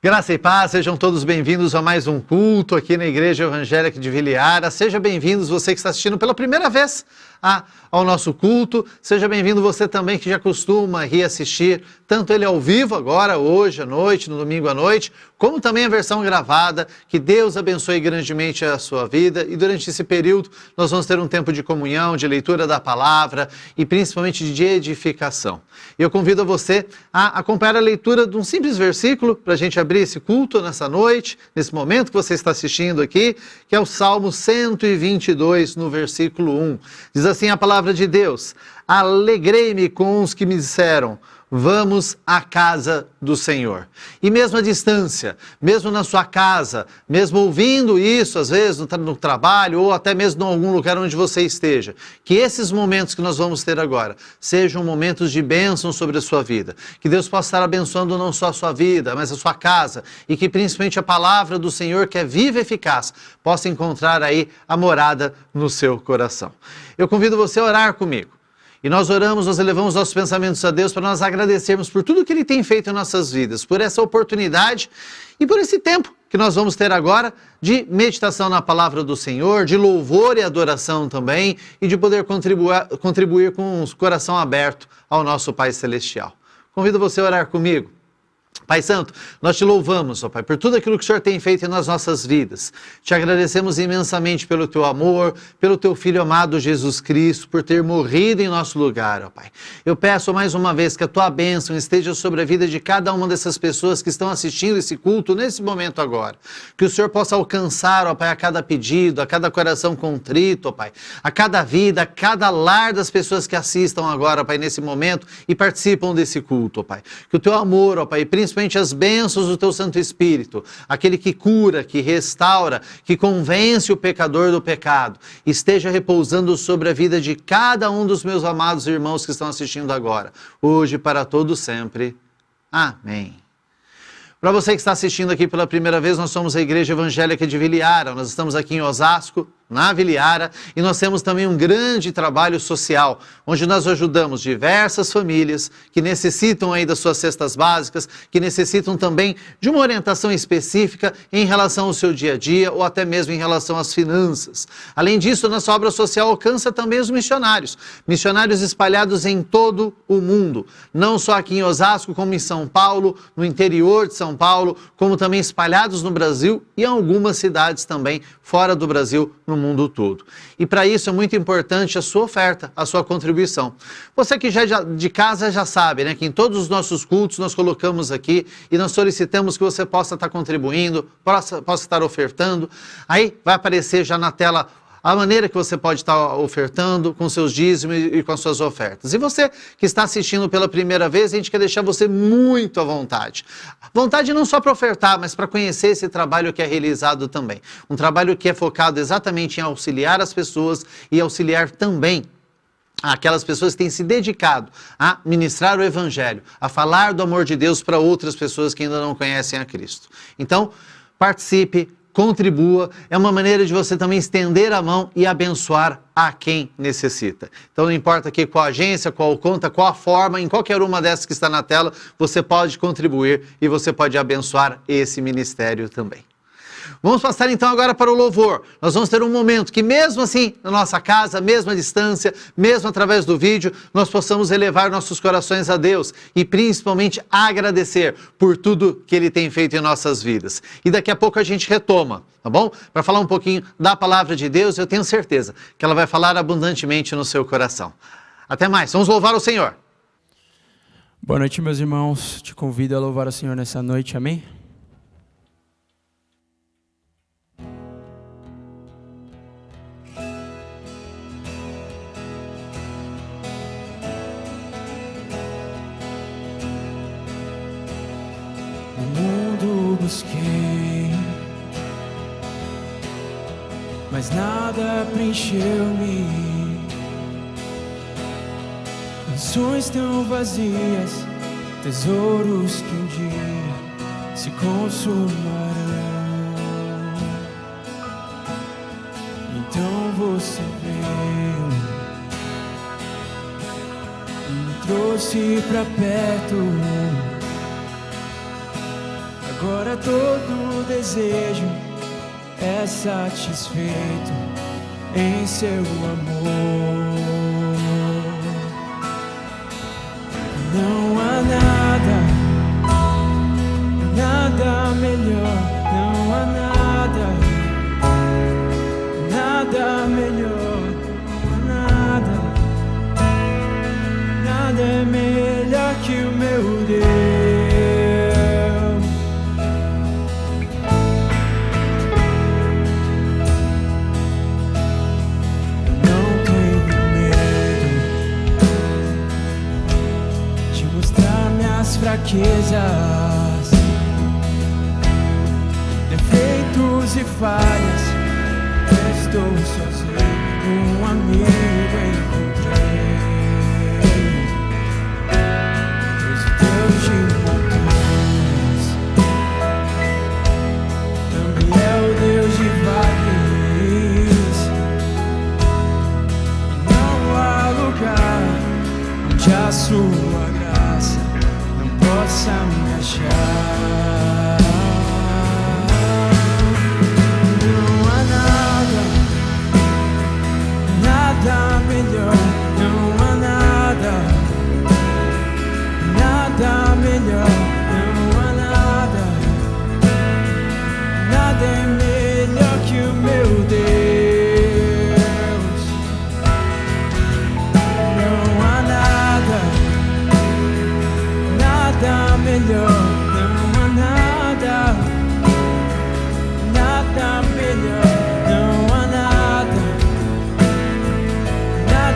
Graça e paz, sejam todos bem-vindos a mais um culto aqui na Igreja Evangélica de Vila Yara. Seja bem-vindos você que está assistindo pela primeira vez ao nosso culto. Seja bem-vindo você também que já costuma reassistir, tanto ele ao vivo agora, hoje à noite, no domingo à noite, como também a versão gravada. Que Deus abençoe grandemente a sua vida e durante esse período nós vamos ter um tempo de comunhão, de leitura da palavra e principalmente de edificação. Eu convido você a acompanhar a leitura de um simples versículo para a gente abrir esse culto nessa noite, nesse momento que você está assistindo aqui, que é o Salmo 122, no versículo 1. Diz assim a palavra de Deus: alegrei-me com os que me disseram, vamos à casa do Senhor. E mesmo à distância, mesmo na sua casa, mesmo ouvindo isso, às vezes no trabalho ou até mesmo em algum lugar onde você esteja, que esses momentos que nós vamos ter agora sejam momentos de bênção sobre a sua vida. Que Deus possa estar abençoando não só a sua vida, mas a sua casa, e que principalmente a palavra do Senhor, que é viva e eficaz, possa encontrar aí a morada no seu coração. Eu convido você a orar comigo. E nós oramos, nós elevamos nossos pensamentos a Deus para nós agradecermos por tudo que Ele tem feito em nossas vidas, por essa oportunidade e por esse tempo que nós vamos ter agora de meditação na palavra do Senhor, de louvor e adoração também, e de poder contribuir com o coração aberto ao nosso Pai Celestial. Convido você a orar comigo. Pai Santo, nós te louvamos, ó Pai, por tudo aquilo que o Senhor tem feito nas nossas vidas. Te agradecemos imensamente pelo teu amor, pelo teu Filho amado Jesus Cristo, por ter morrido em nosso lugar, ó Pai. Eu peço mais uma vez que a tua bênção esteja sobre a vida de cada uma dessas pessoas que estão assistindo esse culto nesse momento agora. Que o Senhor possa alcançar, ó Pai, a cada pedido, a cada coração contrito, ó Pai, a cada vida, a cada lar das pessoas que assistam agora, ó Pai, nesse momento e participam desse culto, ó Pai. Que o teu amor, ó Pai, principalmente as bênçãos do teu Santo Espírito, aquele que cura, que restaura, que convence o pecador do pecado, esteja repousando sobre a vida de cada um dos meus amados irmãos que estão assistindo agora, hoje e para todo sempre. Amém. Para você que está assistindo aqui pela primeira vez, nós somos a Igreja Evangélica de Vila Yara. Nós estamos aqui em Osasco, na Vila Yara, e nós temos também um grande trabalho social, onde nós ajudamos diversas famílias que necessitam aí das suas cestas básicas, que necessitam também de uma orientação específica em relação ao seu dia a dia ou até mesmo em relação às finanças. Além disso, nossa obra social alcança também os missionários espalhados em todo o mundo, não só aqui em Osasco, como em São Paulo, no interior de São Paulo, como também espalhados no Brasil e em algumas cidades também fora do Brasil, no mundo todo. E para isso é muito importante a sua oferta, a sua contribuição. Você que já de casa já sabe, né, que em todos os nossos cultos nós colocamos aqui e nós solicitamos que você possa estar contribuindo, possa estar ofertando. Aí vai aparecer já na tela a maneira que você pode estar ofertando com seus dízimos e com as suas ofertas. E você que está assistindo pela primeira vez, a gente quer deixar você muito à vontade. Vontade não só para ofertar, mas para conhecer esse trabalho que é realizado também. Um trabalho que é focado exatamente em auxiliar as pessoas e auxiliar também aquelas pessoas que têm se dedicado a ministrar o Evangelho, a falar do amor de Deus para outras pessoas que ainda não conhecem a Cristo. Então, participe, contribua, é uma maneira de você também estender a mão e abençoar a quem necessita. Então não importa aqui qual agência, qual conta, qual a forma, em qualquer uma dessas que está na tela, você pode contribuir e você pode abençoar esse ministério também. Vamos passar então agora para o louvor. Nós vamos ter um momento que mesmo assim, na nossa casa, mesmo à distância, mesmo através do vídeo, nós possamos elevar nossos corações a Deus e principalmente agradecer por tudo que Ele tem feito em nossas vidas. E daqui a pouco a gente retoma, tá bom? Para falar um pouquinho da palavra de Deus, eu tenho certeza que ela vai falar abundantemente no seu coração. Até mais, vamos louvar o Senhor. Boa noite, meus irmãos. Te convido a louvar o Senhor nessa noite, amém? Busquei, mas nada preencheu-me. Canções tão vazias, tesouros que um dia se consumarão. Então você veio, me trouxe pra perto. Agora todo desejo é satisfeito em seu amor. Não há nada melhor, não há nada melhor, não há nada é melhor que o meu Deus. Não tenho medo de mostrar minhas fraquezas, defeitos e falhas. Estou sozinho, um amigo encontrei. Pois o Deus de montanhas também é o Deus de vales. Não há lugar onde a sua graça não possa me achar. Nada melhor, não há nada melhor, não há nada é melhor que o meu Deus. Não há nada melhor, não há nada melhor.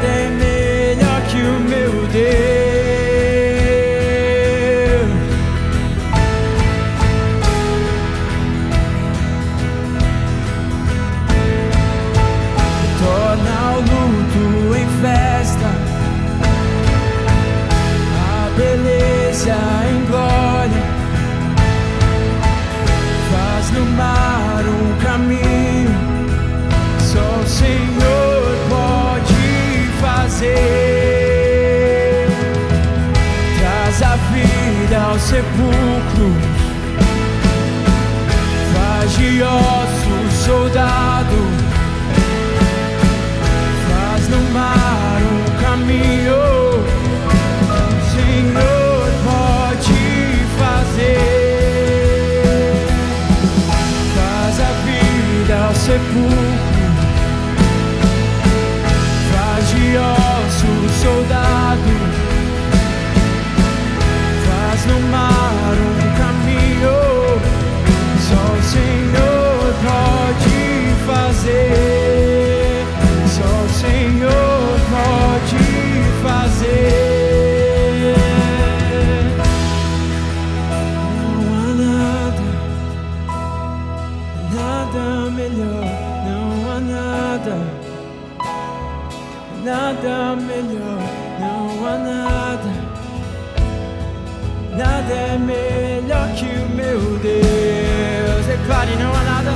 É melhor que o meu Deus. Torna o luto em festa, a beleza em glória, faz no mar um caminho, só o Senhor pode fazer. Traz a vida ao sepulcro, faz de ossos soldado, faz no mar um caminho, o Senhor pode fazer. Traz a vida ao sepulcro, de ossos soldado, faz no mar um caminho, só o Senhor pode fazer, só o Senhor pode fazer. Não há nada melhor, não há nada melhor, não há nada é melhor que o meu Deus. Declare, não há nada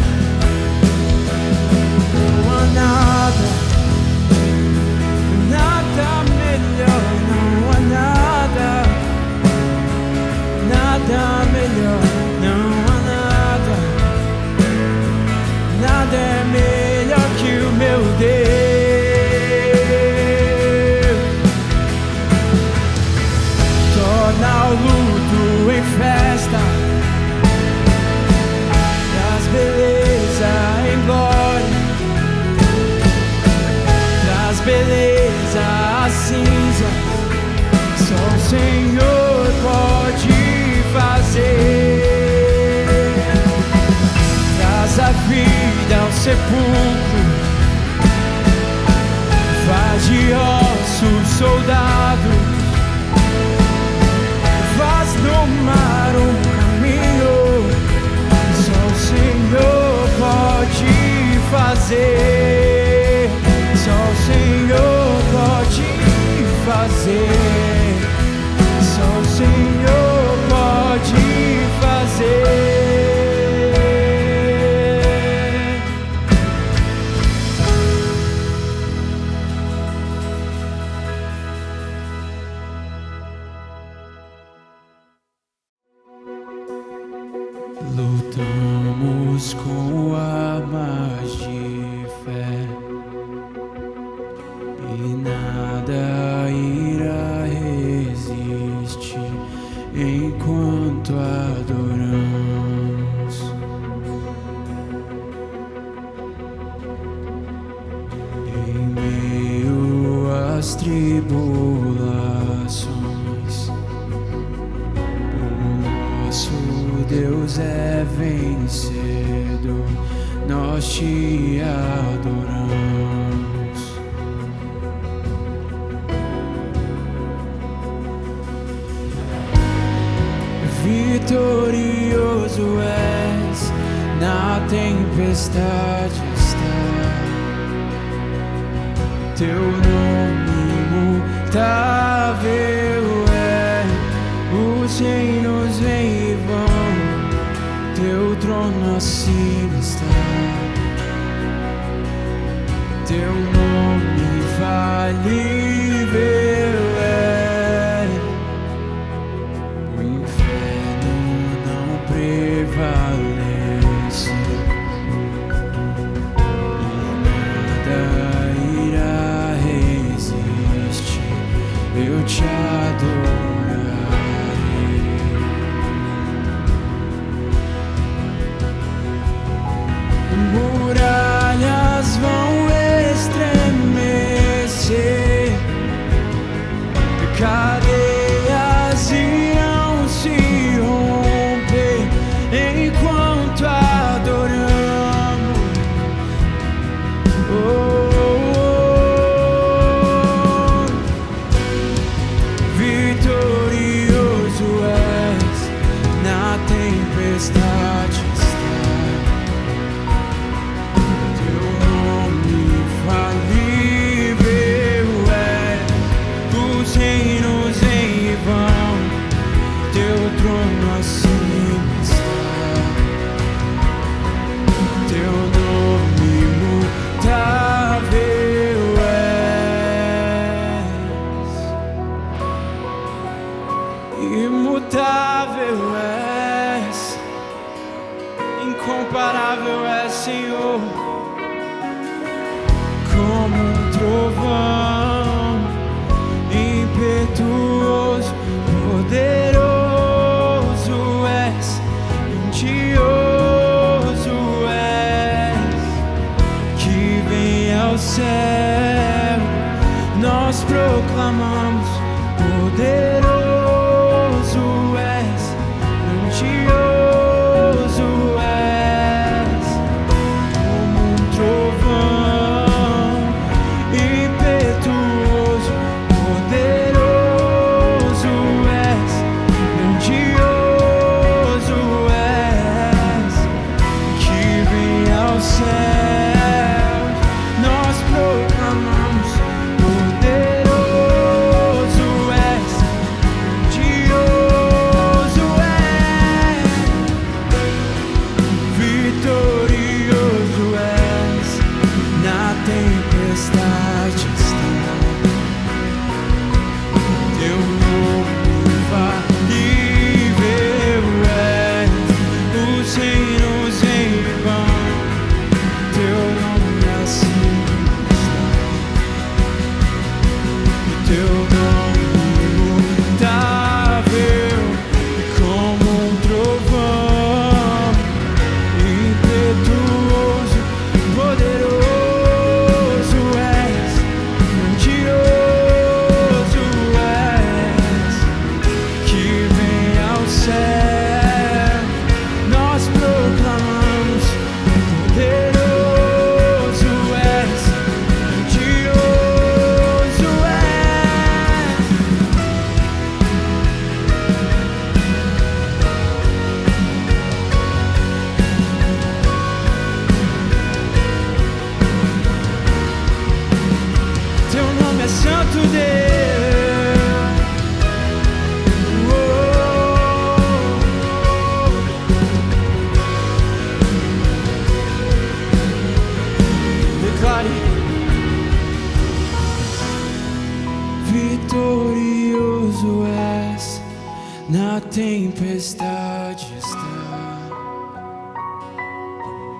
melhor, não há nada melhor, não há nada é melhor que o meu Deus. Torna o luto em festa, traz beleza em glória, traz beleza à cinza, só o Senhor pode fazer. Traz a vida ao sepulcro, faz de ossos soldado, faz no mar um caminho, só o Senhor pode fazer, só o Senhor pode fazer, só lutamos com armas de fé e nada irá resistir enquanto adoramos. Em meio às tribulações, o nosso Deus é vencedor, nós te adoramos. Vitorioso és, na tempestade está. Teu nome imutável é, os reinos vêm e vão, teu trono acima está. Teu nome infalível é, o inferno não prevalece e nada irá resistir, eu te adorarei. Muralhas vão estremecer, cadeias irão se romper enquanto adoramos. Oh, oh, oh. Vitorioso és, na tempestade está. Teu nome infalível é, os reinos em vão, teu trono acima está. Teu nome imutável és, imutável és, incomparável és, Senhor, como um trovão, impetuoso, poderoso és, grandioso és, que vem ao céu, nós proclamamos, poderoso és, grandioso és, como um trovão, impetuoso, poderoso és, grandioso és, que vem ao céu, nós proclamamos, poderoso és, grandioso és, vitorioso és, na tempestade está. Teu nome infalível é, os reinos em vão, teu nome acima está. Teu nome imutável, como um trovão, impetuoso, poderoso és, grandioso és, que vem ao céu, nós proclamamos,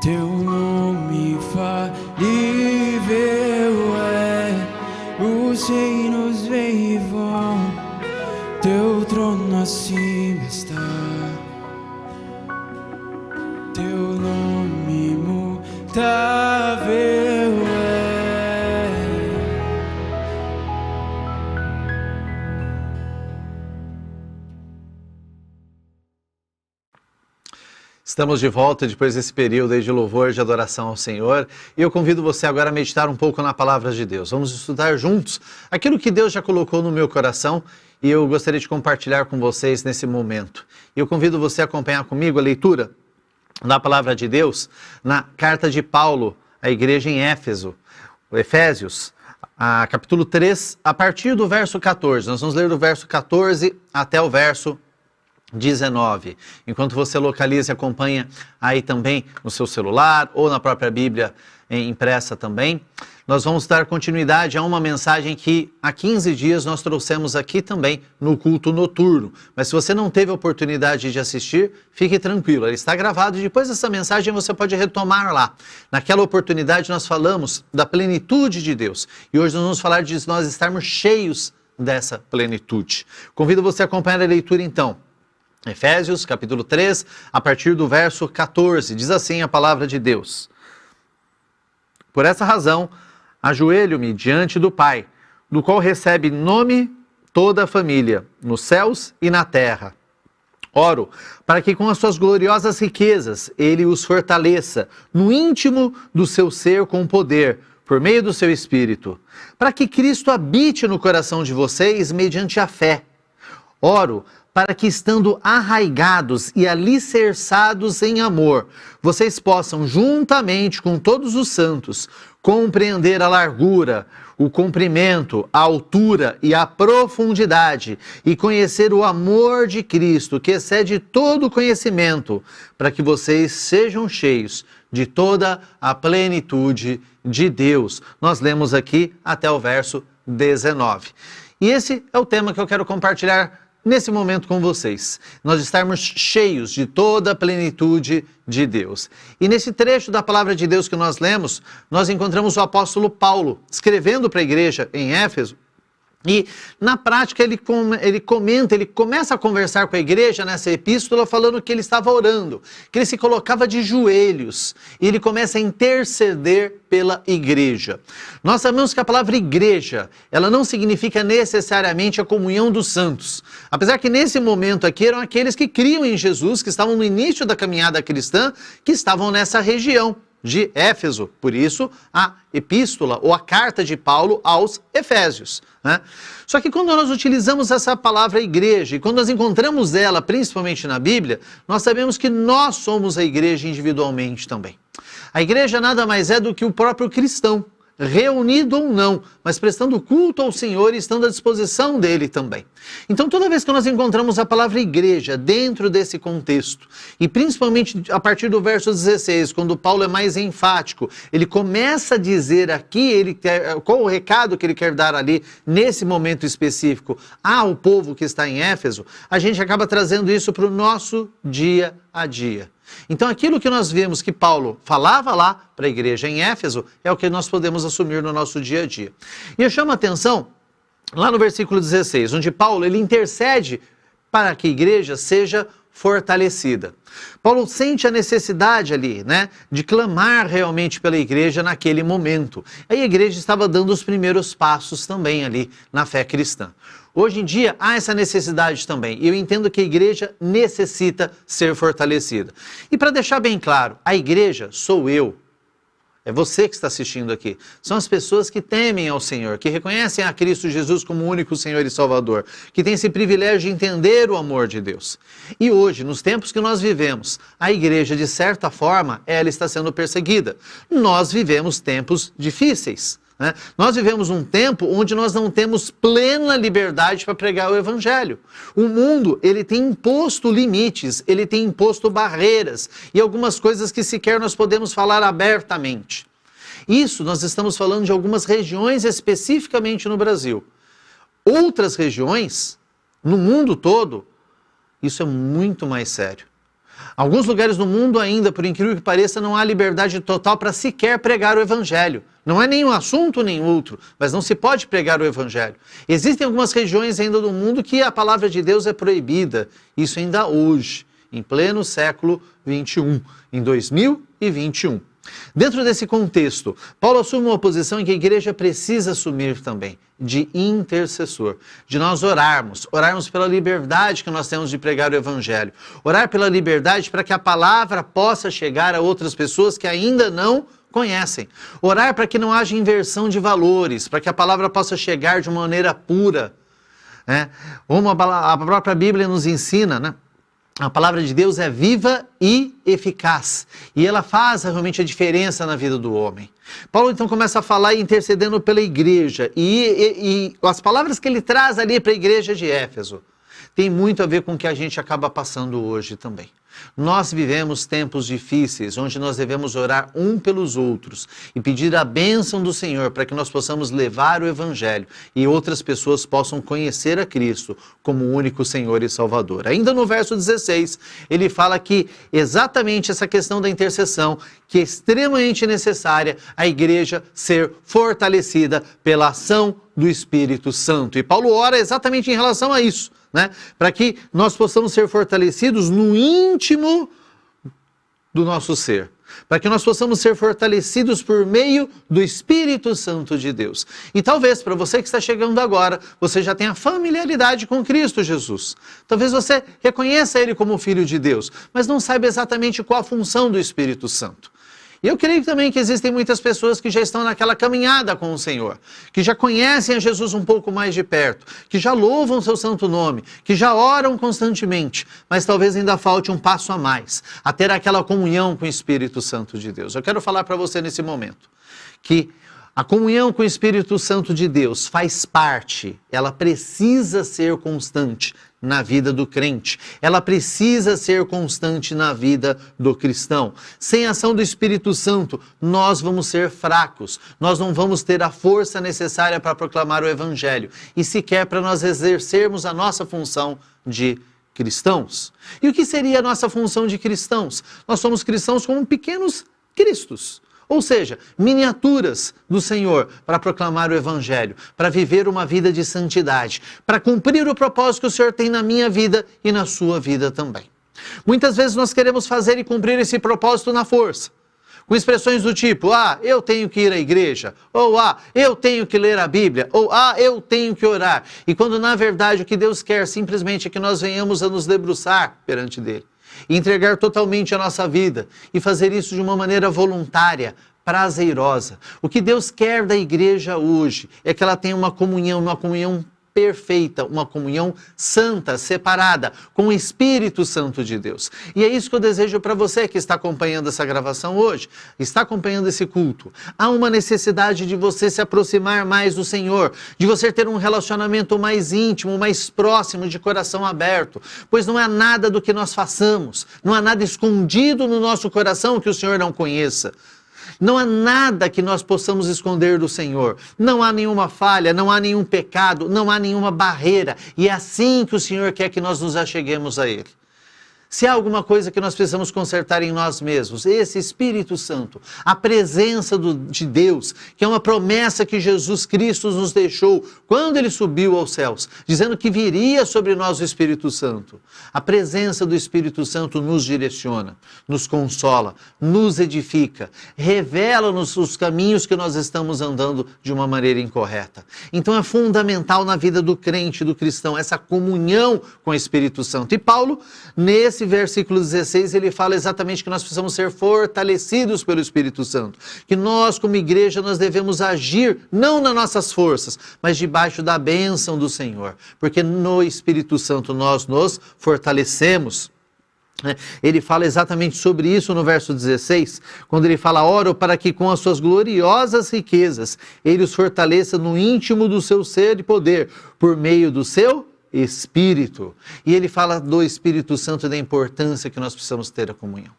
Teu nome falível é, os reinos vêm e vão, teu trono acima está. Teu nome imutável é. Estamos de volta depois desse período aí de louvor, de adoração ao Senhor. E eu convido você agora a meditar um pouco na palavra de Deus. Vamos estudar juntos aquilo que Deus já colocou no meu coração e eu gostaria de compartilhar com vocês nesse momento. E eu convido você a acompanhar comigo a leitura da palavra de Deus na carta de Paulo à igreja em Éfeso, Efésios, capítulo 3, a partir do verso 14. Nós vamos ler do verso 14 até o verso 19. Enquanto você localiza e acompanha aí também no seu celular ou na própria Bíblia impressa também, nós vamos dar continuidade a uma mensagem que há 15 dias nós trouxemos aqui também no culto noturno. Mas se você não teve a oportunidade de assistir, fique tranquilo, ele está gravado e depois dessa mensagem você pode retomar lá. Naquela oportunidade nós falamos da plenitude de Deus e hoje nós vamos falar de nós estarmos cheios dessa plenitude. Convido você a acompanhar a leitura então. Efésios, capítulo 3, a partir do verso 14, diz assim a palavra de Deus. Por essa razão, ajoelho-me diante do Pai, do qual recebe nome toda a família, nos céus e na terra. Oro para que com as suas gloriosas riquezas ele os fortaleça no íntimo do seu ser com poder, por meio do seu Espírito, para que Cristo habite no coração de vocês mediante a fé. Oro para que, estando arraigados e alicerçados em amor, vocês possam, juntamente com todos os santos, compreender a largura, o comprimento, a altura e a profundidade, e conhecer o amor de Cristo, que excede todo conhecimento, para que vocês sejam cheios de toda a plenitude de Deus. Nós lemos aqui até o verso 19. E esse é o tema que eu quero compartilhar nesse momento com vocês, nós estarmos cheios de toda a plenitude de Deus. E nesse trecho da palavra de Deus que nós lemos, nós encontramos o apóstolo Paulo escrevendo para a igreja em Éfeso. E na prática ele começa a conversar com a igreja nessa epístola falando que ele estava orando, que ele se colocava de joelhos e ele começa a interceder pela igreja. Nós sabemos que a palavra igreja, ela não significa necessariamente a comunhão dos santos. Apesar que nesse momento aqui eram aqueles que criam em Jesus, que estavam no início da caminhada cristã, que estavam nessa região de Éfeso, por isso a epístola ou a carta de Paulo aos Efésios, né? Só que quando nós utilizamos essa palavra igreja e quando nós encontramos ela, principalmente na Bíblia, nós sabemos que nós somos a igreja individualmente também. A igreja nada mais é do que o próprio cristão, reunido ou não, mas prestando culto ao Senhor e estando à disposição dele também. Então toda vez que nós encontramos a palavra igreja dentro desse contexto, e principalmente a partir do verso 16, quando Paulo é mais enfático, ele começa a dizer aqui qual o recado que ele quer dar ali, nesse momento específico, ao povo que está em Éfeso, a gente acaba trazendo isso para o nosso dia a dia. Então aquilo que nós vemos que Paulo falava lá para a igreja em Éfeso é o que nós podemos assumir no nosso dia a dia. E eu chamo a atenção lá no versículo 16, onde Paulo ele intercede para que a igreja seja fortalecida. Paulo sente a necessidade ali, né, de clamar realmente pela igreja naquele momento. Aí a igreja estava dando os primeiros passos também ali na fé cristã. Hoje em dia há essa necessidade também, e eu entendo que a igreja necessita ser fortalecida. E para deixar bem claro, a igreja sou eu, é você que está assistindo aqui. São as pessoas que temem ao Senhor, que reconhecem a Cristo Jesus como o único Senhor e Salvador, que têm esse privilégio de entender o amor de Deus. E hoje, nos tempos que nós vivemos, a igreja, de certa forma, ela está sendo perseguida. Nós vivemos tempos difíceis, né? Nós vivemos um tempo onde nós não temos plena liberdade para pregar o Evangelho. O mundo, ele tem imposto limites, ele tem imposto barreiras e algumas coisas que sequer nós podemos falar abertamente. Isso nós estamos falando de algumas regiões especificamente no Brasil. Outras regiões, no mundo todo, isso é muito mais sério. Alguns lugares no mundo ainda, por incrível que pareça, não há liberdade total para sequer pregar o evangelho. Não é nenhum assunto nem outro, mas não se pode pregar o evangelho. Existem algumas regiões ainda do mundo que a palavra de Deus é proibida. Isso ainda hoje, em pleno século 21, em 2021. Dentro desse contexto, Paulo assume uma posição em que a igreja precisa assumir também, de intercessor, de nós orarmos pela liberdade que nós temos de pregar o evangelho, orar pela liberdade para que a palavra possa chegar a outras pessoas que ainda não conhecem, orar para que não haja inversão de valores, para que a palavra possa chegar de uma maneira pura, né? Como a própria Bíblia nos ensina, né? A palavra de Deus é viva e eficaz. E ela faz realmente a diferença na vida do homem. Paulo então começa a falar intercedendo pela igreja. E as palavras que ele traz ali para a igreja de Éfeso tem muito a ver com o que a gente acaba passando hoje também. Nós vivemos tempos difíceis, onde nós devemos orar um pelos outros e pedir a bênção do Senhor para que nós possamos levar o Evangelho e outras pessoas possam conhecer a Cristo como o único Senhor e Salvador. Ainda no verso 16, ele fala que exatamente essa questão da intercessão, que é extremamente necessária a igreja ser fortalecida pela ação do Espírito Santo. E Paulo ora exatamente em relação a isso, né? Para que nós possamos ser fortalecidos no íntimo do nosso ser. Para que nós possamos ser fortalecidos por meio do Espírito Santo de Deus. E talvez, para você que está chegando agora, você já tenha familiaridade com Cristo Jesus. Talvez você reconheça Ele como Filho de Deus, mas não saiba exatamente qual a função do Espírito Santo. E eu creio também que existem muitas pessoas que já estão naquela caminhada com o Senhor, que já conhecem a Jesus um pouco mais de perto, que já louvam o seu santo nome, que já oram constantemente, mas talvez ainda falte um passo a mais, a ter aquela comunhão com o Espírito Santo de Deus. Eu quero falar para você nesse momento que a comunhão com o Espírito Santo de Deus faz parte, ela precisa ser constante na vida do crente. Ela precisa ser constante na vida do cristão. Sem a ação do Espírito Santo, nós vamos ser fracos. Nós não vamos ter a força necessária para proclamar o Evangelho e sequer para nós exercermos a nossa função de cristãos. E o que seria a nossa função de cristãos? Nós somos cristãos como pequenos cristos. Ou seja, miniaturas do Senhor para proclamar o Evangelho, para viver uma vida de santidade, para cumprir o propósito que o Senhor tem na minha vida e na sua vida também. Muitas vezes nós queremos fazer e cumprir esse propósito na força, com expressões do tipo, eu tenho que ir à igreja, ou eu tenho que ler a Bíblia, ou eu tenho que orar. E quando na verdade o que Deus quer simplesmente é que nós venhamos a nos debruçar perante dele. E entregar totalmente a nossa vida e fazer isso de uma maneira voluntária, prazerosa. O que Deus quer da igreja hoje é que ela tenha uma comunhão perfeita, uma comunhão santa, separada, com o Espírito Santo de Deus. E é isso que eu desejo para você que está acompanhando essa gravação hoje, está acompanhando esse culto. Há uma necessidade de você se aproximar mais do Senhor, de você ter um relacionamento mais íntimo, mais próximo, de coração aberto, pois não há nada do que nós façamos, não há nada escondido no nosso coração que o Senhor não conheça. Não há nada que nós possamos esconder do Senhor. Não há nenhuma falha, não há nenhum pecado, não há nenhuma barreira. E é assim que o Senhor quer que nós nos acheguemos a Ele. Se há alguma coisa que nós precisamos consertar em nós mesmos, esse Espírito Santo, a presença de Deus, que é uma promessa que Jesus Cristo nos deixou quando Ele subiu aos céus, dizendo que viria sobre nós o Espírito Santo. A presença do Espírito Santo nos direciona, nos consola, nos edifica, revela-nos os caminhos que nós estamos andando de uma maneira incorreta. Então é fundamental na vida do crente, do cristão, essa comunhão com o Espírito Santo. E Paulo, nesse versículo 16, ele fala exatamente que nós precisamos ser fortalecidos pelo Espírito Santo. Que nós, como igreja, nós devemos agir não nas nossas forças, mas debaixo da bênção do Senhor. Porque no Espírito Santo nós nos fortalecemos. Ele fala exatamente sobre isso no verso 16, quando ele fala, oro para que com as suas gloriosas riquezas, ele os fortaleça no íntimo do seu ser e poder, por meio do seu Espírito. E ele fala do Espírito Santo e da importância que nós precisamos ter a comunhão.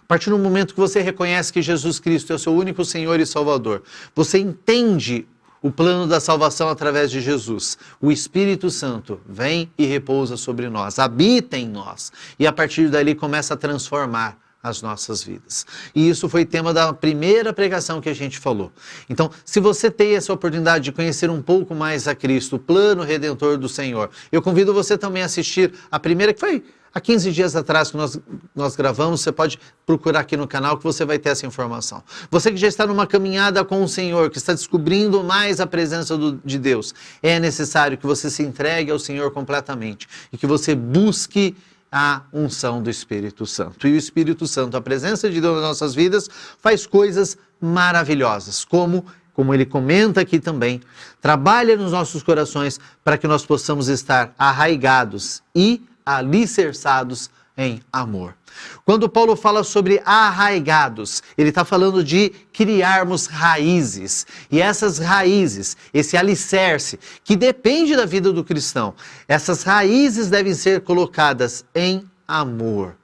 A partir do momento que você reconhece que Jesus Cristo é o seu único Senhor e Salvador, você entende o plano da salvação através de Jesus. O Espírito Santo vem e repousa sobre nós, habita em nós e a partir dali começa a transformar as nossas vidas. E isso foi tema da primeira pregação que a gente falou. Então, se você tem essa oportunidade de conhecer um pouco mais a Cristo, o plano redentor do Senhor, eu convido você também a assistir a primeira, que foi há 15 dias atrás que nós gravamos. Você pode procurar aqui no canal que você vai ter essa informação. Você que já está numa caminhada com o Senhor, que está descobrindo mais a presença de Deus, é necessário que você se entregue ao Senhor completamente e que você busque a unção do Espírito Santo. E o Espírito Santo, a presença de Deus nas nossas vidas, faz coisas maravilhosas, como ele comenta aqui também, trabalha nos nossos corações para que nós possamos estar arraigados e alicerçados em amor. Quando Paulo fala sobre arraigados, ele está falando de criarmos raízes. E essas raízes, esse alicerce, que depende da vida do cristão, essas raízes devem ser colocadas em amor.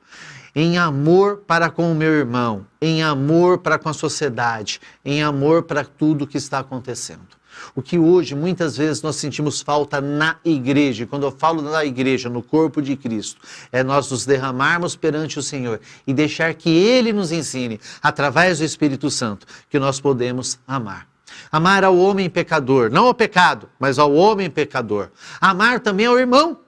Em amor para com o meu irmão, em amor para com a sociedade, em amor para tudo que está acontecendo. O que hoje, muitas vezes, nós sentimos falta na igreja. E quando eu falo da igreja, no corpo de Cristo, é nós nos derramarmos perante o Senhor e deixar que Ele nos ensine, através do Espírito Santo, que nós podemos amar. Amar ao homem pecador, não ao pecado, mas ao homem pecador. Amar também ao irmão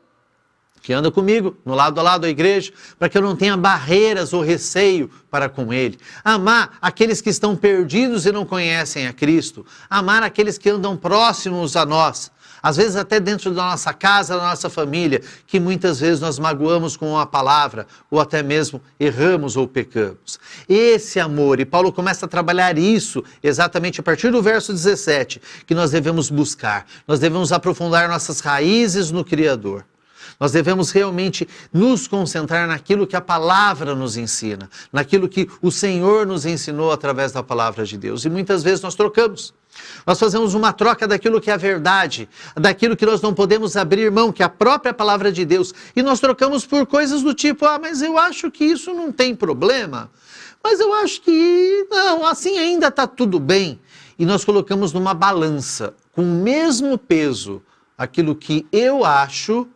que anda comigo, no lado a lado da igreja, para que eu não tenha barreiras ou receio para com ele. Amar aqueles que estão perdidos e não conhecem a Cristo. Amar aqueles que andam próximos a nós. Às vezes até dentro da nossa casa, da nossa família, que muitas vezes nós magoamos com a palavra, ou até mesmo erramos ou pecamos. Esse amor, e Paulo começa a trabalhar isso exatamente a partir do verso 17, que nós devemos buscar. Nós devemos aprofundar nossas raízes no Criador. Nós devemos realmente nos concentrar naquilo que a palavra nos ensina, naquilo que o Senhor nos ensinou através da palavra de Deus. E muitas vezes nós trocamos. Nós fazemos uma troca daquilo que é a verdade, daquilo que nós não podemos abrir mão, que é a própria palavra de Deus. E nós trocamos por coisas do tipo, mas eu acho que isso não tem problema. Mas eu acho que não, assim ainda está tudo bem. E nós colocamos numa balança, com o mesmo peso, aquilo que eu acho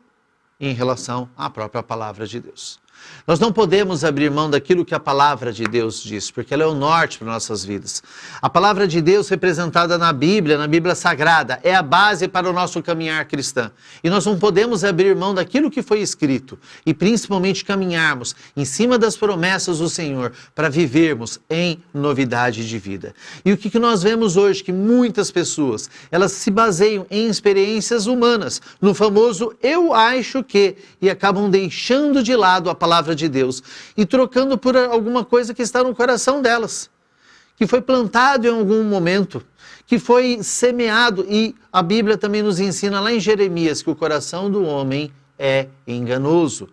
em relação à própria palavra de Deus. Nós não podemos abrir mão daquilo que a palavra de Deus diz, porque ela é o norte para nossas vidas. A palavra de Deus representada na Bíblia Sagrada, é a base para o nosso caminhar cristão. E nós não podemos abrir mão daquilo que foi escrito e principalmente caminharmos em cima das promessas do Senhor para vivermos em novidade de vida. E o que nós vemos hoje? Que muitas pessoas, elas se baseiam em experiências humanas, no famoso eu acho que, e acabam deixando de lado a palavra de Deus e trocando por alguma coisa que está no coração delas, que foi plantado em algum momento, que foi semeado. E a Bíblia também nos ensina lá em Jeremias que o coração do homem é enganoso.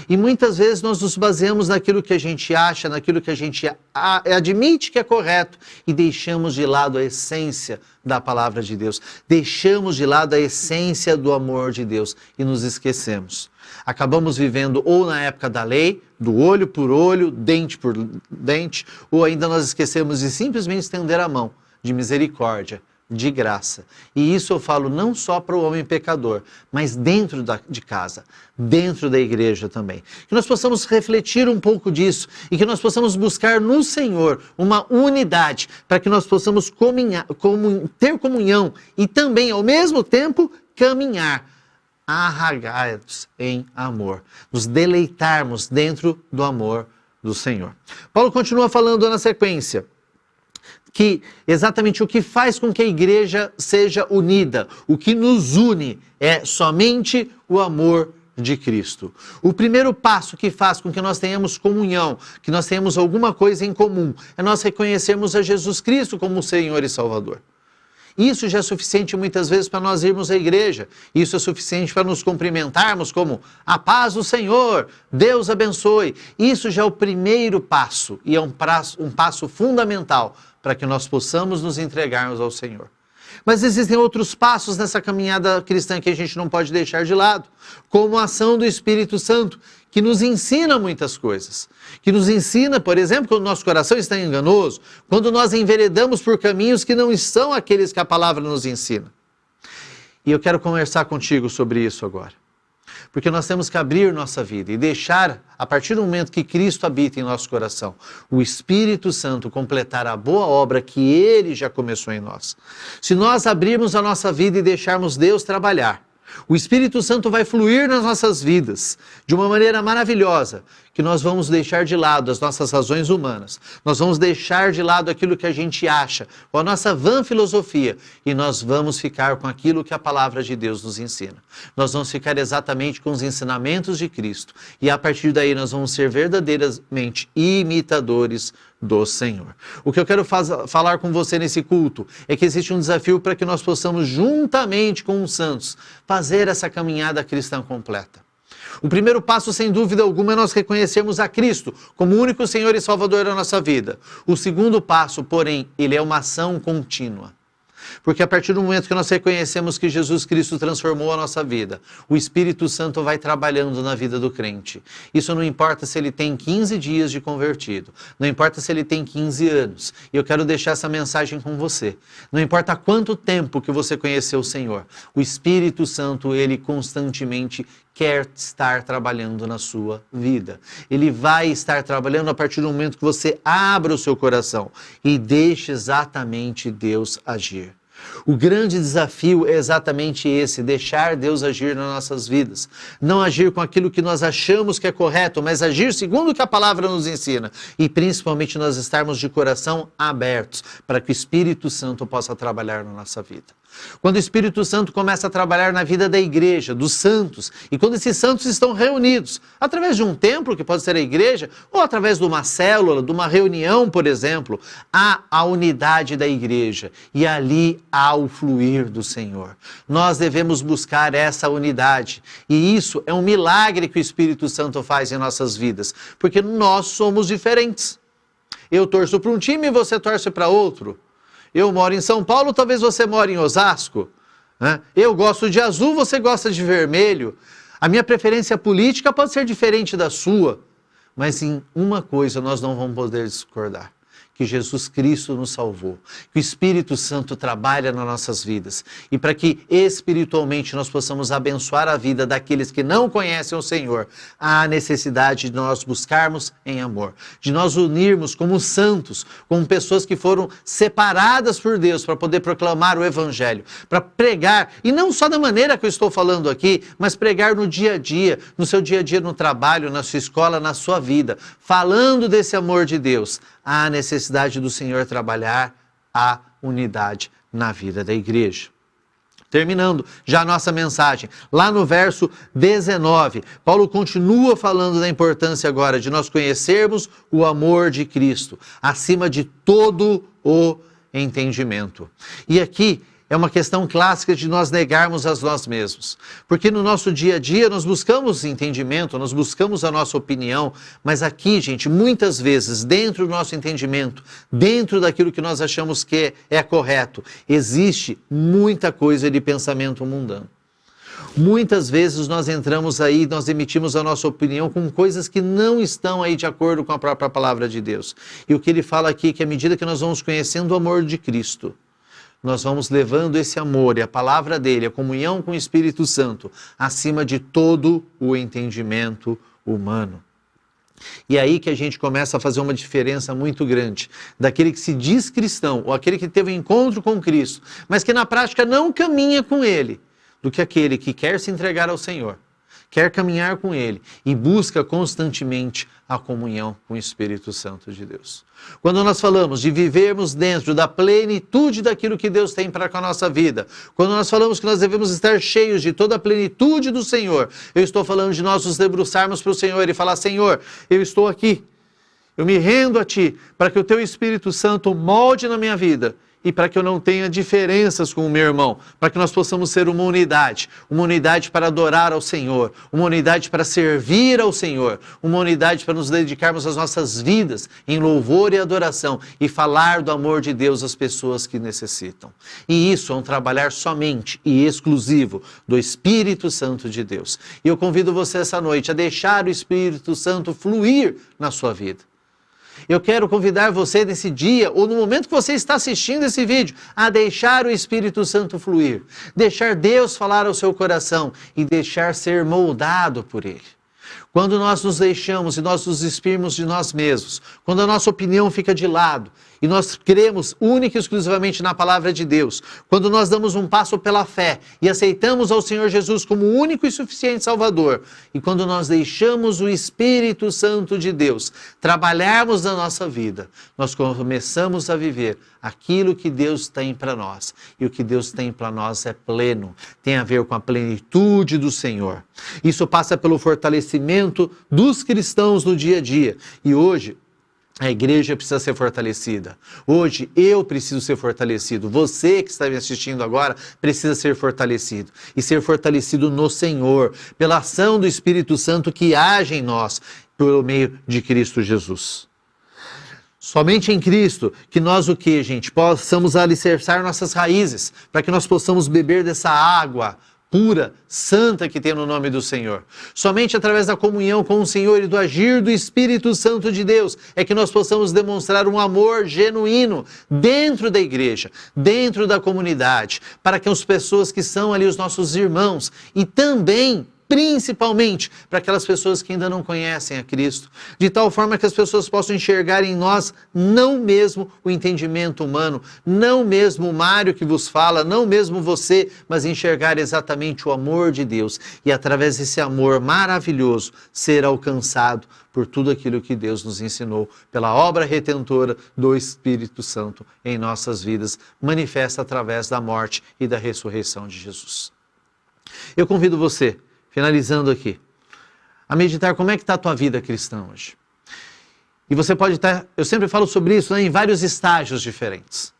E muitas vezes nós nos baseamos naquilo que a gente acha, naquilo que a gente admite que é correto e deixamos de lado a essência da palavra de Deus. Deixamos de lado a essência do amor de Deus e nos esquecemos. Acabamos vivendo ou na época da lei, do olho por olho, dente por dente, ou ainda nós esquecemos de simplesmente estender a mão de misericórdia, de graça. E isso eu falo não só para o homem pecador, mas dentro de casa, dentro da igreja também. Que nós possamos refletir um pouco disso e que nós possamos buscar no Senhor uma unidade para que nós possamos ter comunhão e também, ao mesmo tempo, caminhar arraigados em amor, nos deleitarmos dentro do amor do Senhor. Paulo continua falando na sequência que exatamente o que faz com que a igreja seja unida, o que nos une é somente o amor de Cristo. O primeiro passo que faz com que nós tenhamos comunhão, que nós tenhamos alguma coisa em comum, é nós reconhecermos a Jesus Cristo como Senhor e Salvador. Isso já é suficiente muitas vezes para nós irmos à igreja. Isso é suficiente para nos cumprimentarmos como a paz do Senhor, Deus abençoe. Isso já é o primeiro passo e é um passo fundamental para que nós possamos nos entregarmos ao Senhor. Mas existem outros passos nessa caminhada cristã que a gente não pode deixar de lado, como a ação do Espírito Santo, que nos ensina muitas coisas. Que nos ensina, por exemplo, quando o nosso coração está enganoso, quando nós enveredamos por caminhos que não são aqueles que a palavra nos ensina. E eu quero conversar contigo sobre isso agora. Porque nós temos que abrir nossa vida e deixar, a partir do momento que Cristo habita em nosso coração, o Espírito Santo completar a boa obra que Ele já começou em nós. Se nós abrirmos a nossa vida e deixarmos Deus trabalhar, o Espírito Santo vai fluir nas nossas vidas de uma maneira maravilhosa, que nós vamos deixar de lado as nossas razões humanas, nós vamos deixar de lado aquilo que a gente acha, ou a nossa vã filosofia, e nós vamos ficar com aquilo que a palavra de Deus nos ensina. Nós vamos ficar exatamente com os ensinamentos de Cristo, e a partir daí nós vamos ser verdadeiramente imitadores do Senhor. O que eu quero falar com você nesse culto é que existe um desafio para que nós possamos, juntamente com os santos, fazer essa caminhada cristã completa. O primeiro passo, sem dúvida alguma, é nós reconhecermos a Cristo como o único Senhor e Salvador da nossa vida. O segundo passo, porém, ele é uma ação contínua. Porque a partir do momento que nós reconhecemos que Jesus Cristo transformou a nossa vida, o Espírito Santo vai trabalhando na vida do crente. Isso não importa se ele tem 15 dias de convertido, não importa se ele tem 15 anos. E eu quero deixar essa mensagem com você. Não importa quanto tempo que você conheceu o Senhor, o Espírito Santo, ele constantemente quer estar trabalhando na sua vida. Ele vai estar trabalhando a partir do momento que você abre o seu coração e deixe exatamente Deus agir. O grande desafio é exatamente esse, deixar Deus agir nas nossas vidas. Não agir com aquilo que nós achamos que é correto, mas agir segundo o que a palavra nos ensina. E principalmente nós estarmos de coração abertos para que o Espírito Santo possa trabalhar na nossa vida. Quando o Espírito Santo começa a trabalhar na vida da igreja, dos santos, e quando esses santos estão reunidos, através de um templo, que pode ser a igreja, ou através de uma célula, de uma reunião, por exemplo, há a unidade da igreja, e ali há o fluir do Senhor. Nós devemos buscar essa unidade, e isso é um milagre que o Espírito Santo faz em nossas vidas, porque nós somos diferentes. Eu torço para um time e você torce para outro. Eu moro em São Paulo, talvez você more em Osasco. Né? Eu gosto de azul, você gosta de vermelho. A minha preferência política pode ser diferente da sua. Mas em uma coisa nós não vamos poder discordar. Que Jesus Cristo nos salvou, que o Espírito Santo trabalha nas nossas vidas e para que espiritualmente nós possamos abençoar a vida daqueles que não conhecem o Senhor, há necessidade de nós buscarmos em amor, de nós unirmos como santos, como pessoas que foram separadas por Deus para poder proclamar o Evangelho, para pregar, e não só da maneira que eu estou falando aqui, mas pregar no dia a dia, no seu dia a dia, no trabalho, na sua escola, na sua vida, falando desse amor de Deus. Há necessidade do Senhor trabalhar a unidade na vida da igreja. Terminando já a nossa mensagem, lá no verso 19, Paulo continua falando da importância agora de nós conhecermos o amor de Cristo, acima de todo o entendimento. E aqui é uma questão clássica de nós negarmos a nós mesmos. Porque no nosso dia a dia nós buscamos entendimento, nós buscamos a nossa opinião, mas aqui, gente, muitas vezes, dentro do nosso entendimento, dentro daquilo que nós achamos que é correto, existe muita coisa de pensamento mundano. Muitas vezes nós entramos aí, nós emitimos a nossa opinião com coisas que não estão aí de acordo com a própria palavra de Deus. E o que ele fala aqui é que à medida que nós vamos conhecendo o amor de Cristo, nós vamos levando esse amor e a palavra dele, a comunhão com o Espírito Santo, acima de todo o entendimento humano. E é aí que a gente começa a fazer uma diferença muito grande daquele que se diz cristão, ou aquele que teve um encontro com Cristo, mas que na prática não caminha com ele, do que aquele que quer se entregar ao Senhor, quer caminhar com ele e busca constantemente a comunhão com o Espírito Santo de Deus. Quando nós falamos de vivermos dentro da plenitude daquilo que Deus tem para com a nossa vida, quando nós falamos que nós devemos estar cheios de toda a plenitude do Senhor, eu estou falando de nós nos debruçarmos para o Senhor e falar: Senhor, eu estou aqui. Eu me rendo a Ti para que o Teu Espírito Santo molde na minha vida e para que eu não tenha diferenças com o meu irmão, para que nós possamos ser uma unidade para adorar ao Senhor, uma unidade para servir ao Senhor, uma unidade para nos dedicarmos às nossas vidas em louvor e adoração e falar do amor de Deus às pessoas que necessitam. E isso é um trabalhar somente e exclusivo do Espírito Santo de Deus. E eu convido você essa noite a deixar o Espírito Santo fluir na sua vida. Eu quero convidar você nesse dia, ou no momento que você está assistindo esse vídeo, a deixar o Espírito Santo fluir, deixar Deus falar ao seu coração e deixar ser moldado por Ele. Quando nós nos deixamos e nós nos despirmos de nós mesmos, quando a nossa opinião fica de lado e nós cremos única e exclusivamente na palavra de Deus, quando nós damos um passo pela fé e aceitamos ao Senhor Jesus como o único e suficiente Salvador, e quando nós deixamos o Espírito Santo de Deus trabalharmos na nossa vida, nós começamos a viver aquilo que Deus tem para nós. E o que Deus tem para nós é pleno, tem a ver com a plenitude do Senhor. Isso passa pelo fortalecimento dos cristãos no dia a dia. E hoje, a igreja precisa ser fortalecida. Hoje eu preciso ser fortalecido. Você que está me assistindo agora precisa ser fortalecido. E ser fortalecido no Senhor, pela ação do Espírito Santo que age em nós, pelo meio de Cristo Jesus. Somente em Cristo que nós o que, gente? Possamos alicerçar nossas raízes, para que nós possamos beber dessa água pura, santa que tem no nome do Senhor. Somente através da comunhão com o Senhor e do agir do Espírito Santo de Deus é que nós possamos demonstrar um amor genuíno dentro da igreja, dentro da comunidade, para que as pessoas que são ali os nossos irmãos e também principalmente para aquelas pessoas que ainda não conhecem a Cristo, de tal forma que as pessoas possam enxergar em nós não mesmo o entendimento humano, não mesmo o Mário que vos fala, não mesmo você, mas enxergar exatamente o amor de Deus e através desse amor maravilhoso ser alcançado por tudo aquilo que Deus nos ensinou, pela obra redentora do Espírito Santo em nossas vidas, manifesta através da morte e da ressurreição de Jesus. Eu convido você, finalizando aqui, a meditar como é que está a tua vida cristã hoje. E você pode estar, eu sempre falo sobre isso, em vários estágios diferentes.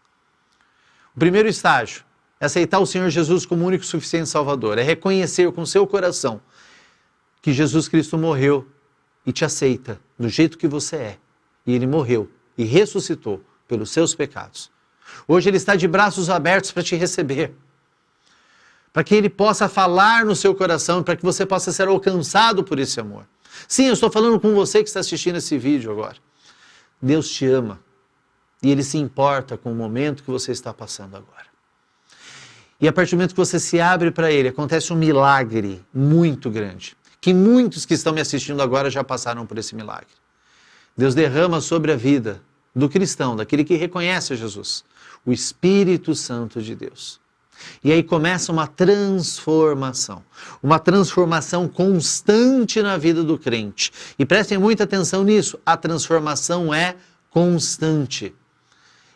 O primeiro estágio é aceitar o Senhor Jesus como único e suficiente Salvador, é reconhecer com seu coração que Jesus Cristo morreu e te aceita do jeito que você é. E Ele morreu e ressuscitou pelos seus pecados. Hoje Ele está de braços abertos para te receber, para que Ele possa falar no seu coração, para que você possa ser alcançado por esse amor. Sim, eu estou falando com você que está assistindo esse vídeo agora. Deus te ama e Ele se importa com o momento que você está passando agora. E a partir do momento que você se abre para Ele, acontece um milagre muito grande, que muitos que estão me assistindo agora já passaram por esse milagre. Deus derrama sobre a vida do cristão, daquele que reconhece Jesus, o Espírito Santo de Deus. E aí começa uma transformação constante na vida do crente. E prestem muita atenção nisso, a transformação é constante.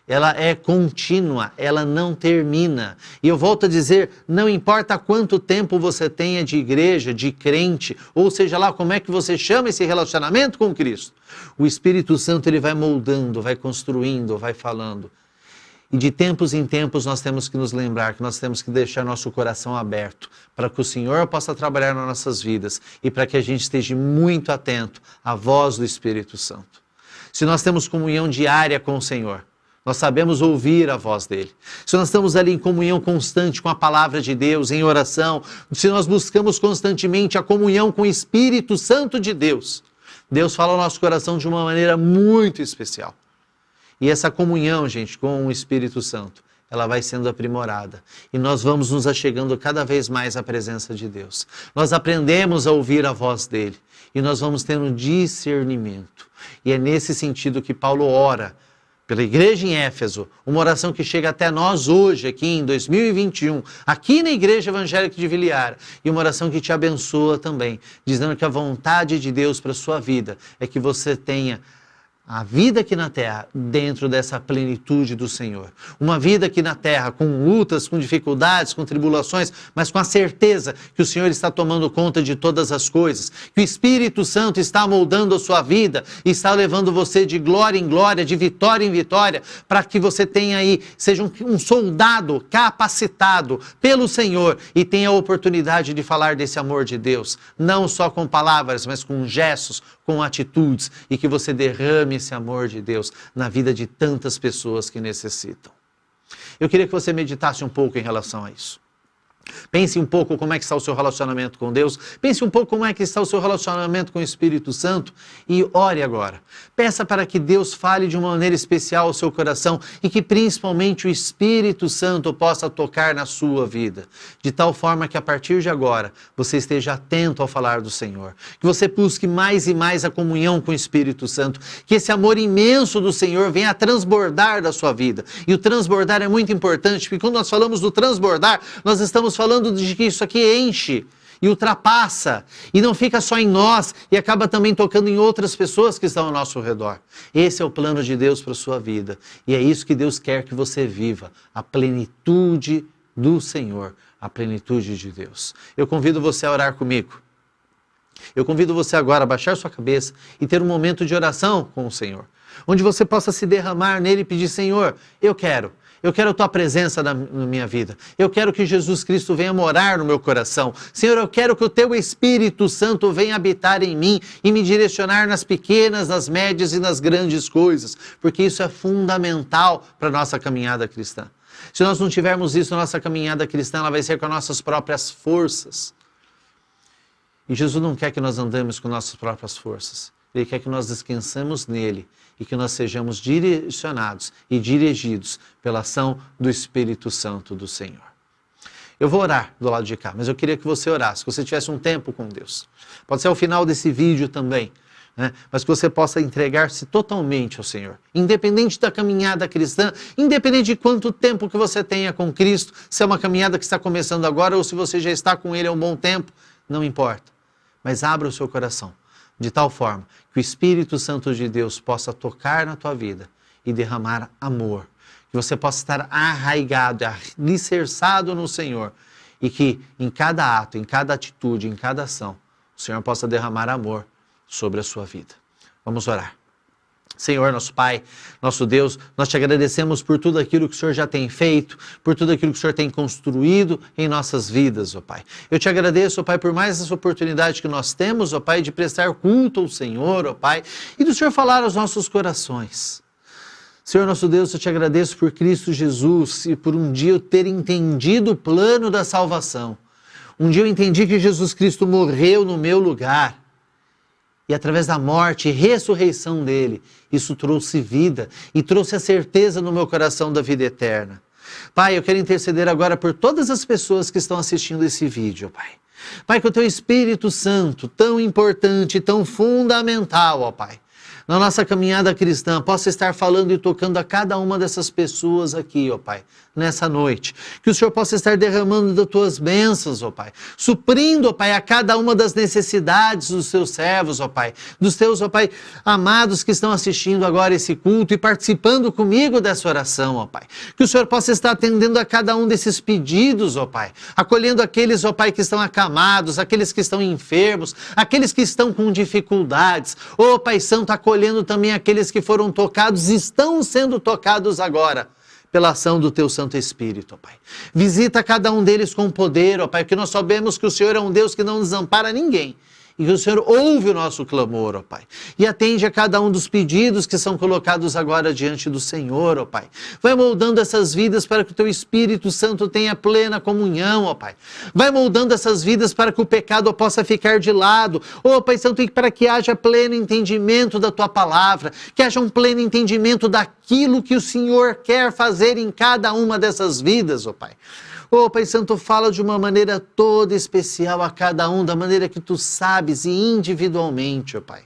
Ela é contínua, ela não termina. E eu volto a dizer, não importa quanto tempo você tenha de igreja, de crente, ou seja lá como é que você chama esse relacionamento com Cristo, o Espírito Santo ele vai moldando, vai construindo, vai falando. E de tempos em tempos nós temos que nos lembrar que nós temos que deixar nosso coração aberto para que o Senhor possa trabalhar nas nossas vidas e para que a gente esteja muito atento à voz do Espírito Santo. Se nós temos comunhão diária com o Senhor, nós sabemos ouvir a voz dele. Se nós estamos ali em comunhão constante com a palavra de Deus, em oração, se nós buscamos constantemente a comunhão com o Espírito Santo de Deus, Deus fala ao nosso coração de uma maneira muito especial. E essa comunhão, gente, com o Espírito Santo, ela vai sendo aprimorada. E nós vamos nos achegando cada vez mais à presença de Deus. Nós aprendemos a ouvir a voz dele. E nós vamos tendo um discernimento. E é nesse sentido que Paulo ora pela igreja em Éfeso, uma oração que chega até nós hoje, aqui em 2021, aqui na Igreja Evangélica de Viliara, e uma oração que te abençoa também, dizendo que a vontade de Deus para a sua vida é que você tenha a vida aqui na terra dentro dessa plenitude do Senhor. Uma vida aqui na terra com lutas, com dificuldades, com tribulações, mas com a certeza que o Senhor está tomando conta de todas as coisas, que o Espírito Santo está moldando a sua vida e está levando você de glória em glória, de vitória em vitória, para que você tenha aí, seja um soldado capacitado pelo Senhor e tenha a oportunidade de falar desse amor de Deus, não só com palavras, mas com gestos, com atitudes, e que você derrame esse amor de Deus na vida de tantas pessoas que necessitam. Eu queria que você meditasse um pouco em relação a isso. Pense um pouco como é que está o seu relacionamento com Deus. Pense um pouco como é que está o seu relacionamento com o Espírito Santo e ore agora. Peça para que Deus fale de uma maneira especial ao seu coração e que principalmente o Espírito Santo possa tocar na sua vida. De tal forma que a partir de agora você esteja atento ao falar do Senhor. Que você busque mais e mais a comunhão com o Espírito Santo. Que esse amor imenso do Senhor venha a transbordar da sua vida. E o transbordar é muito importante, porque quando nós falamos do transbordar, nós estamos falando de que isso aqui enche e ultrapassa e não fica só em nós e acaba também tocando em outras pessoas que estão ao nosso redor. Esse é o plano de Deus para a sua vida e é isso que Deus quer que você viva, a plenitude do Senhor, a plenitude de Deus. Eu convido você a orar comigo. Eu convido você agora a baixar sua cabeça e ter um momento de oração com o Senhor, onde você possa se derramar nele e pedir: Senhor, eu quero a Tua presença na minha vida. Eu quero que Jesus Cristo venha morar no meu coração. Senhor, eu quero que o Teu Espírito Santo venha habitar em mim e me direcionar nas pequenas, nas médias e nas grandes coisas, porque isso é fundamental para a nossa caminhada cristã. Se nós não tivermos isso na nossa caminhada cristã, ela vai ser com as nossas próprias forças. E Jesus não quer que nós andemos com nossas próprias forças. Ele quer que nós descansemos nele e que nós sejamos direcionados e dirigidos pela ação do Espírito Santo do Senhor. Eu vou orar do lado de cá, mas eu queria que você orasse, que você tivesse um tempo com Deus. Pode ser ao final desse vídeo também, né? Mas que você possa entregar-se totalmente ao Senhor. Independente da caminhada cristã, independente de quanto tempo que você tenha com Cristo, se é uma caminhada que está começando agora ou se você já está com Ele há um bom tempo, não importa. Mas abra o seu coração, de tal forma que o Espírito Santo de Deus possa tocar na tua vida e derramar amor. Que você possa estar arraigado, alicerçado no Senhor. E que em cada ato, em cada atitude, em cada ação, o Senhor possa derramar amor sobre a sua vida. Vamos orar. Senhor, nosso Pai, nosso Deus, nós te agradecemos por tudo aquilo que o Senhor já tem feito, por tudo aquilo que o Senhor tem construído em nossas vidas, ó Pai. Eu te agradeço, ó Pai, por mais essa oportunidade que nós temos, ó Pai, de prestar culto ao Senhor, ó Pai, e do Senhor falar aos nossos corações. Senhor, nosso Deus, eu te agradeço por Cristo Jesus e por um dia eu ter entendido o plano da salvação. Um dia eu entendi que Jesus Cristo morreu no meu lugar. E através da morte e ressurreição dele, isso trouxe vida e trouxe a certeza no meu coração da vida eterna. Pai, eu quero interceder agora por todas as pessoas que estão assistindo esse vídeo, Pai. Pai, que o Teu Espírito Santo, tão importante, tão fundamental, ó Pai, na nossa caminhada cristã, possa estar falando e tocando a cada uma dessas pessoas aqui, ó Pai, nessa noite. Que o Senhor possa estar derramando das Tuas bênçãos, ó Pai, suprindo, ó Pai, a cada uma das necessidades dos Teus servos, ó Pai, dos Teus, ó Pai, amados que estão assistindo agora esse culto e participando comigo dessa oração, ó Pai. Que o Senhor possa estar atendendo a cada um desses pedidos, ó Pai, acolhendo aqueles, ó Pai, que estão acamados, aqueles que estão enfermos, aqueles que estão com dificuldades, ó Pai Santo, acolhendo também aqueles que foram tocados e estão sendo tocados agora pela ação do Teu Santo Espírito, ó Pai. Visita cada um deles com poder, ó Pai, porque nós sabemos que o Senhor é um Deus que não desampara ninguém. E que o Senhor ouve o nosso clamor, ó Pai. E atende a cada um dos pedidos que são colocados agora diante do Senhor, ó Pai. Vai moldando essas vidas para que o Teu Espírito Santo tenha plena comunhão, ó Pai. Vai moldando essas vidas para que o pecado possa ficar de lado. Ó Pai Santo, e para que haja pleno entendimento da Tua palavra. Que haja um pleno entendimento daquilo que o Senhor quer fazer em cada uma dessas vidas, ó Pai. Oh, Pai Santo, fala de uma maneira toda especial a cada um, da maneira que Tu sabes e individualmente, ó Pai.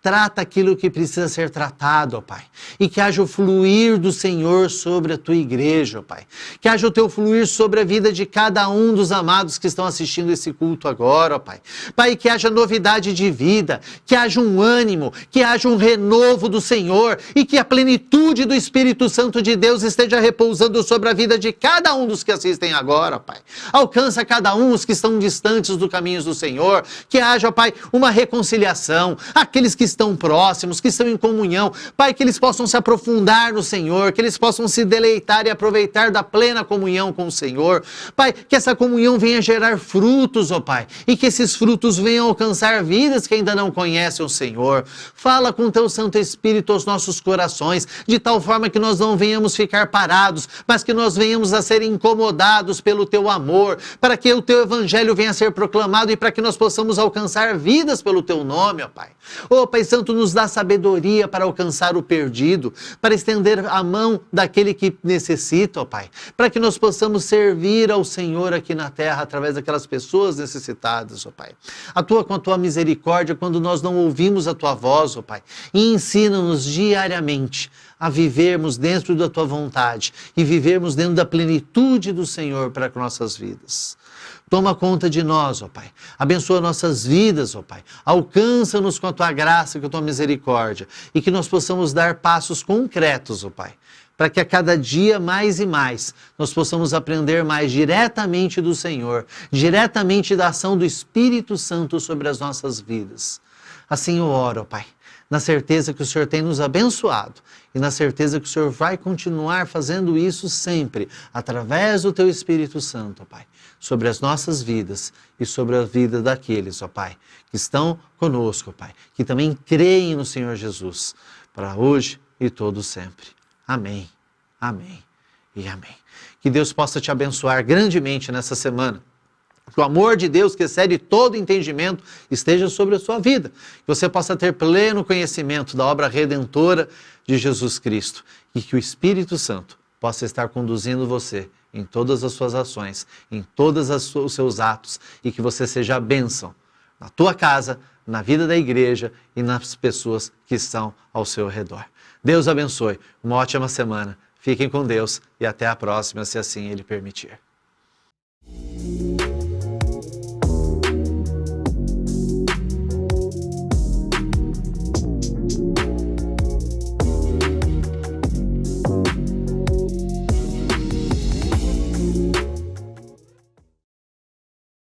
Trata aquilo que precisa ser tratado, ó Pai. E que haja o fluir do Senhor sobre a tua igreja, ó Pai. Que haja o teu fluir sobre a vida de cada um dos amados que estão assistindo esse culto agora, ó Pai. Pai, que haja novidade de vida, que haja um ânimo, que haja um renovo do Senhor e que a plenitude do Espírito Santo de Deus esteja repousando sobre a vida de cada um dos que assistem agora, ó Pai. Alcança cada um os que estão distantes dos caminhos do Senhor. Que haja, ó Pai, uma reconciliação. Aqueles que estão próximos, que estão em comunhão, Pai, que eles possam se aprofundar no Senhor, que eles possam se deleitar e aproveitar da plena comunhão com o Senhor. Pai, que essa comunhão venha gerar frutos, ó Pai, e que esses frutos venham alcançar vidas que ainda não conhecem o Senhor. Fala com teu Santo Espírito aos nossos corações, de tal forma que nós não venhamos ficar parados, mas que nós venhamos a ser incomodados pelo teu amor, para que o teu evangelho venha a ser proclamado e para que nós possamos alcançar vidas pelo teu nome, ó Pai. Ó Pai Santo, nos dá sabedoria para alcançar o perdido, para estender a mão daquele que necessita, ó Pai, para que nós possamos servir ao Senhor aqui na terra através daquelas pessoas necessitadas, ó Pai. Atua com a tua misericórdia quando nós não ouvimos a tua voz, ó Pai, e ensina-nos diariamente a vivermos dentro da tua vontade e vivermos dentro da plenitude do Senhor para nossas vidas. Toma conta de nós, ó Pai. Abençoa nossas vidas, ó Pai. Alcança-nos com a tua graça e com a tua misericórdia. E que nós possamos dar passos concretos, ó Pai. Para que a cada dia mais e mais nós possamos aprender mais diretamente do Senhor, diretamente da ação do Espírito Santo sobre as nossas vidas. Assim eu oro, ó Pai, na certeza que o Senhor tem nos abençoado e na certeza que o Senhor vai continuar fazendo isso sempre, através do teu Espírito Santo, ó Pai, sobre as nossas vidas e sobre a vida daqueles, ó Pai, que estão conosco, ó Pai, que também creem no Senhor Jesus, para hoje e todo sempre. Amém, amém e amém. Que Deus possa te abençoar grandemente nessa semana. Que o amor de Deus, que excede todo entendimento, esteja sobre a sua vida. Que você possa ter pleno conhecimento da obra redentora de Jesus Cristo. E que o Espírito Santo possa estar conduzindo você em todas as suas ações, em todos os seus atos. E que você seja a bênção na tua casa, na vida da igreja e nas pessoas que estão ao seu redor. Deus abençoe. Uma ótima semana. Fiquem com Deus e até a próxima, se assim Ele permitir.